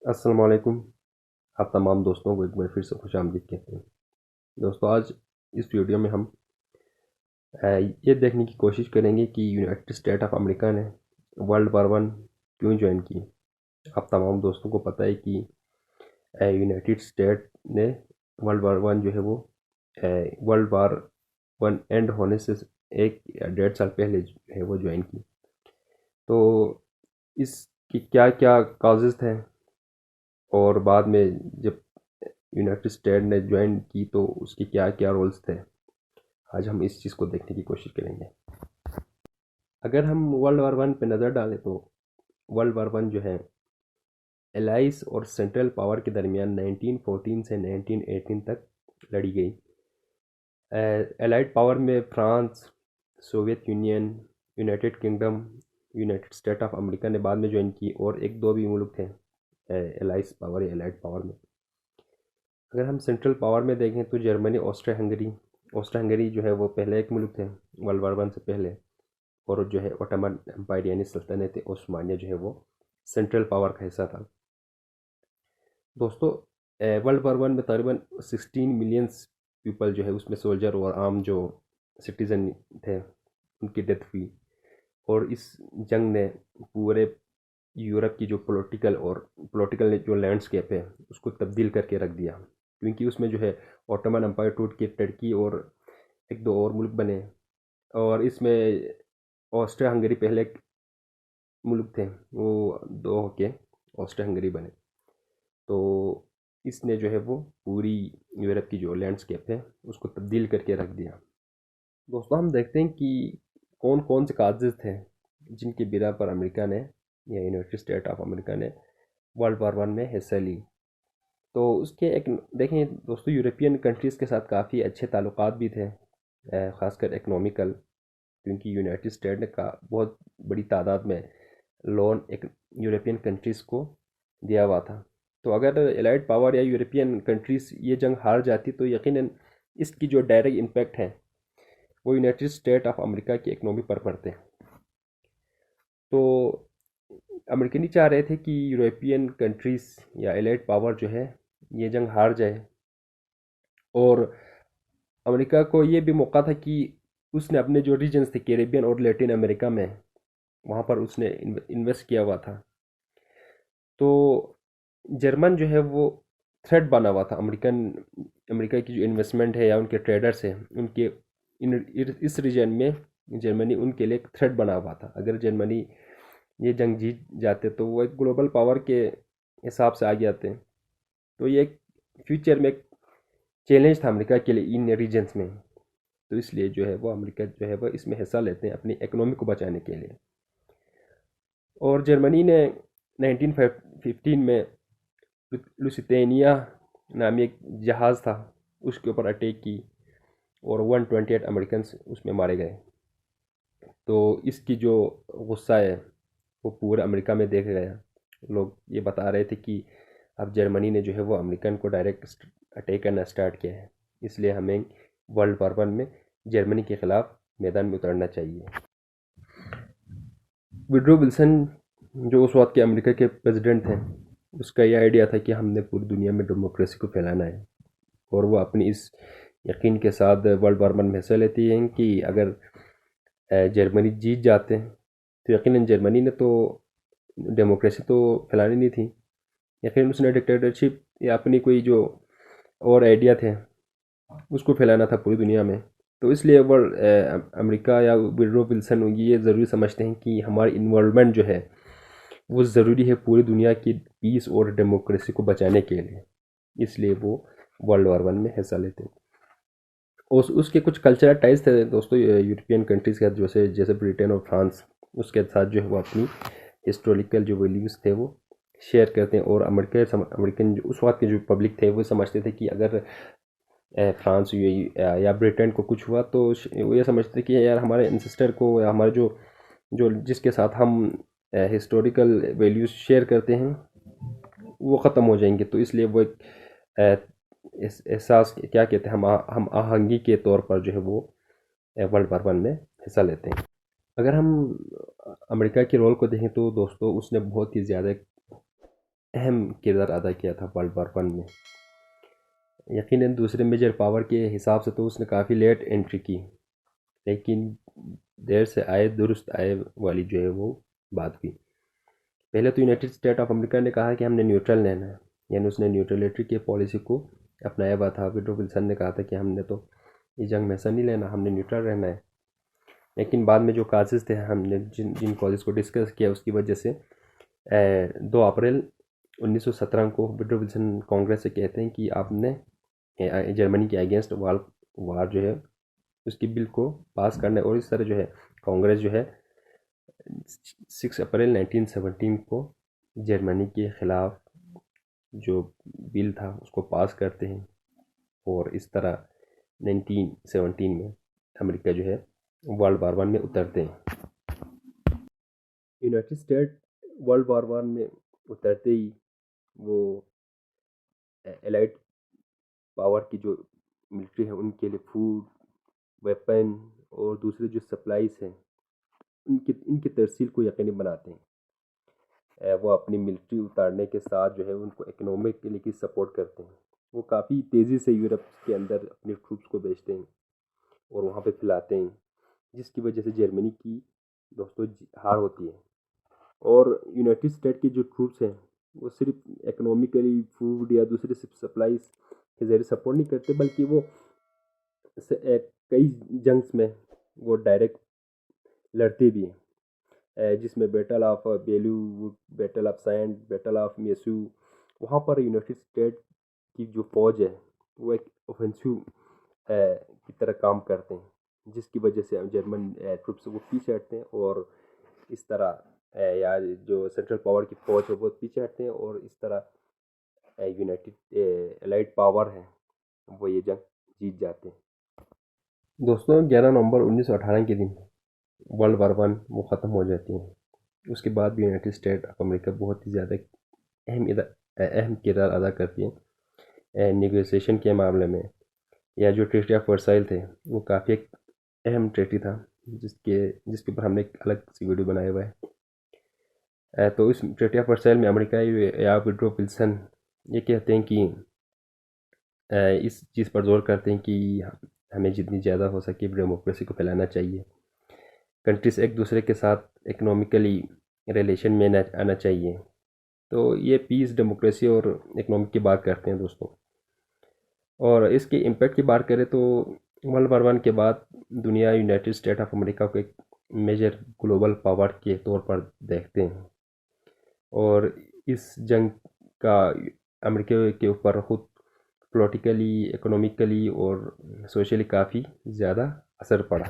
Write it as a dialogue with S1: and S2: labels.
S1: अस्सलाम वालेकुम। आप तमाम दोस्तों को एक बार फिर से खुशामदीद कहते हैं। दोस्तों, आज इस वीडियो में हम ये देखने की कोशिश करेंगे कि यूनाइटेड स्टेट ऑफ अमेरिका ने वर्ल्ड वार वन क्यों ज्वाइन की। आप तमाम दोस्तों को पता है कि यूनाइटेड स्टेट ने वर्ल्ड वार वन जो है वो वर्ल्ड वार वन एंड होने से एक या 1.5 साल पहले जो है वो ज्वाइन की। तो इसकी क्या क्या काजेज़ थे, और बाद में जब यूनाइटेड स्टेट ने ज्वाइन की तो उसके क्या क्या रोल्स थे। आज हम इस चीज़ को देखने की कोशिश करेंगे। अगर हम वर्ल्ड वार वन पे नज़र डालें तो वर्ल्ड वार वन जो है एलाइस और सेंट्रल पावर के दरमियान 1914 से 1918 तक लड़ी गई। एलाइड पावर में France, Soviet union, United kingdom, United state of America ने बाद में ज्वाइन की, और एक दो भी मुल्क थे एलाइस पावर या एलाइड पावर में। अगर हम सेंट्रल पावर में देखें तो जर्मनी, ऑस्ट्रिया हंगरी जो है वो पहले एक मुल्क थे वर्ल्ड वार वन से पहले, और जो है ओटोमन एम्पायर यानी सल्तनत ओस्मानिया जो है वो सेंट्रल पावर का हिस्सा था। दोस्तों, वर्ल्ड वार वन में तकरीबन 16 मिलियंस पीपल जो है उसमें सोल्जर और आम जो सिटीज़न थे उनकी डेथ हुई, और इस जंग ने पूरे यूरोप की जो पॉलिटिकल जो लैंडस्केप है उसको तब्दील करके रख दिया, क्योंकि उसमें जो है ऑटोमन एम्पायर टूट के टर्की और एक दो और मुल्क बने, और इसमें ऑस्ट्रिया हंगरी पहले एक मुल्क थे, वो दो होके ऑस्ट्रिया हंगरी बने। तो इसने जो है वो पूरी यूरोप की जो लैंडस्केप है उसको तब्दील करके रख दिया। दोस्तों, हम देखते हैं कि कौन कौन से काजेज़ थे जिनकी बिना पर अमेरिका ने या यूनाइटेड स्टेट ऑफ अमेरिका ने वर्ल्ड वार वन में हिस्सा ली। तो उसके एक देखें दोस्तों, यूरोपियन कंट्रीज़ के साथ काफ़ी अच्छे ताल्लुकात भी थे, ख़ासकर इकनॉमिकल, क्योंकि यूनाइटेड स्टेट ने का बहुत बड़ी तादाद में लोन एक यूरोपियन कंट्रीज़ को दिया हुआ था। तो अगर एलाइड पावर या यूरोपियन कंट्रीज़ ये जंग हार जाती तो यकीनन इसकी जो डायरेक्ट इम्पैक्ट है वो यूनाइटेड स्टेट ऑफ अमेरिका की इकनॉमी पर पड़ते हैं। तो अमेरिकन चाह रहे थे कि यूरोपियन कंट्रीज़ या एलाइड पावर जो है ये जंग हार जाए, और अमेरिका को ये भी मौका था कि उसने अपने जो रीजन्स थे कैरेबियन और लैटिन अमेरिका में, वहाँ पर उसने इन्वेस्ट किया हुआ था। तो जर्मन जो है वो थ्रेट बना हुआ था अमेरिका की जो इन्वेस्टमेंट है या उनके ट्रेडर्स हैं उनके इस रीजन में जर्मनी उनके लिए एक थ्रेट बना हुआ था। अगर जर्मनी ये जंग जीत जाते तो वो एक ग्लोबल पावर के हिसाब से आगे आते। तो ये एक फ्यूचर में एक चैलेंज था अमेरिका के लिए इन रीजन्स में। तो इसलिए जो है वो अमेरिका जो है वो इसमें हिस्सा लेते हैं अपनी इकोनॉमी को बचाने के लिए। और जर्मनी ने 1915 में लुसितेनिया नामी एक जहाज़ था उसके ऊपर अटैक की, और 128 अमेरिकन उसमें मारे गए। तो इसकी जो गुस्सा है वो पूरे अमेरिका में देखा गया। लोग ये बता रहे थे कि अब जर्मनी ने जो है वो अमेरिकन को डायरेक्ट अटैक करना स्टार्ट किया है, इसलिए हमें वर्ल्ड वार वन में जर्मनी के ख़िलाफ़ मैदान में उतरना चाहिए। विड्रो विल्सन जो उस वक्त के अमेरिका के प्रेसिडेंट थे, उसका ये आइडिया था कि हमने पूरी दुनिया में डेमोक्रेसी को फैलाना है, और वो अपनी इस यकीन के साथ वर्ल्ड वार वन में हिस्सा लेती हैं कि अगर जर्मनी जीत जाते हैं तो यकीनन जर्मनी ने तो डेमोक्रेसी तो फैलानी नहीं थी, यकीनन उसने डिक्टेटरशिप या अपनी कोई जो और आइडिया थे उसको फैलाना था पूरी दुनिया में। तो इसलिए वर्ल्ड अमेरिका या विड्रो विल्सन ये ज़रूरी समझते हैं कि हमारी इन्वॉल्वमेंट जो है वो ज़रूरी है पूरी दुनिया की पीस और डेमोक्रेसी को बचाने के लिए, इसलिए वो वर्ल्ड वार वन में हिस्सा लेते हैं। उसके कुछ कल्चरल टाइज थे दोस्तों यूरोपियन कंट्रीज़ के साथ, जैसे जैसे ब्रिटेन और फ्रांस, उसके साथ जो है वो अपनी हिस्टोरिकल जो वैल्यूज़ थे वो शेयर करते हैं। और अमेरिकन जो उस वक्त के जो पब्लिक थे वो समझते थे कि अगर फ्रांस या ब्रिटेन को कुछ हुआ तो वो ये समझते थे कि यार हमारे एंसेस्टर को या हमारे जो जो जिसके साथ हम हिस्टोरिकल वैल्यूज़ शेयर करते हैं वो ख़त्म हो जाएंगे। तो इसलिए वो एक एहसास क्या कहते हैं हम आहंगी के तौर पर जो है वो वर्ल्ड वार वन में हिस्सा लेते हैं। अगर हम अमेरिका के रोल को देखें तो दोस्तों उसने बहुत ही ज़्यादा अहम किरदार अदा किया था वर्ल्ड वार वन में। यकीनन दूसरे मेजर पावर के हिसाब से तो उसने काफ़ी लेट एंट्री की, लेकिन देर से आए दुरुस्त आए वाली जो है वो बात हुई। पहले तो यूनाइटेड स्टेट ऑफ अमेरिका ने कहा कि हमने न्यूट्रल रहना है, यानी उसने न्यूट्रलिटी की पॉलिसी को अपनाया हुआ था। विड्रो विल्सन ने कहा था कि हमने तो ये जंग में हिस्सा नहीं लेना, हमने न्यूट्रल रहना है। लेकिन बाद में जो काजेज़ थे, हमने जिन जिन कॉजेज़ को डिस्कस किया, उसकी वजह से 2 अप्रैल 1917 को विड्रो विल्सन कांग्रेस से कहते हैं कि आपने जर्मनी के अगेंस्ट वार जो है उसकी बिल को पास करना है। और इस तरह जो है कांग्रेस जो है 6 अप्रैल 1917 को जर्मनी के ख़िलाफ़ जो बिल था उसको पास करते हैं। और इस तरह 1917 में अमेरिका जो है वर्ल्ड वार वन में उतरते हैं। United state world war one में उतरते ही वो एलाइड पावर की जो मिलिट्री है उनके लिए फूड, वेपन और दूसरे जो सप्लाईज हैं इनकी तरसील को यकीनी बनाते हैं। वो अपनी मिलिट्री उतारने के साथ जो है उनको इकोनॉमिकली की सपोर्ट करते हैं। वो काफ़ी तेज़ी से यूरोप के अंदर अपने ट्रूप्स को भेजते हैं और वहाँ पे फैलाते हैं, जिसकी वजह से जर्मनी की दोस्तों हार होती है। और यूनाइटेड स्टेट के जो ट्रूप्स हैं वो सिर्फ इकोनॉमिकली फूड या दूसरे सप्लाईज के ज़रिए सपोर्ट नहीं करते, बल्कि वो कई जंग्स में वो डायरेक्ट लड़ते भी हैं, जिसमें बैटल ऑफ बेलू, battle of sand, battle of मेसू। वहाँ पर यूनाइटेड स्टेट की जो फौज है वो एक ऑफेंसिव की तरह काम करते हैं, जिसकी वजह से जर्मन ट्रूप्स वो पीछे हटते हैं। और इस तरह या जो सेंट्रल पावर की फौज है वो पीछे हटते हैं और इस तरह यूनाइटेड एलाइड पावर है वो ये जंग जीत जाते हैं। दोस्तों 11 नवंबर 1918 के दिन वर्ल्ड वार वन वो ख़त्म हो जाती है। उसके बाद भी यूनाइटेड स्टेट ऑफ अमेरिका बहुत ही ज़्यादा अहम किरदार अदा करती है नेगोशिएशन के मामले में। या जो ट्रीटी ऑफ वर्साइल थे वो काफ़ी एक अहम ट्रीटी था, जिसके ऊपर हमने एक अलग सी वीडियो बनाया हुआ है। तो इस ट्रीटी ऑफ वर्साइल में अमेरिका या विड्रो विल्सन ये कहते हैं कि इस चीज़ पर जोर करते हैं कि हमें जितनी ज़्यादा हो सके डेमोक्रेसी को फैलाना चाहिए। कंट्रीज एक दूसरे के साथ इकोनॉमिकली रिलेशन में आना चाहिए। तो ये पीस, डेमोक्रेसी और इकोनॉमिक की बात करते हैं दोस्तों। और इसके इम्पैक्ट की बात करें तो वर्ल्ड वार वन के बाद दुनिया यूनाइटेड स्टेट ऑफ अमेरिका को एक मेजर ग्लोबल पावर के तौर पर देखते हैं। और इस जंग का अमेरिका के ऊपर खुद पॉलिटिकली, इकोनॉमिकली और सोशली काफ़ी ज़्यादा असर पड़ा।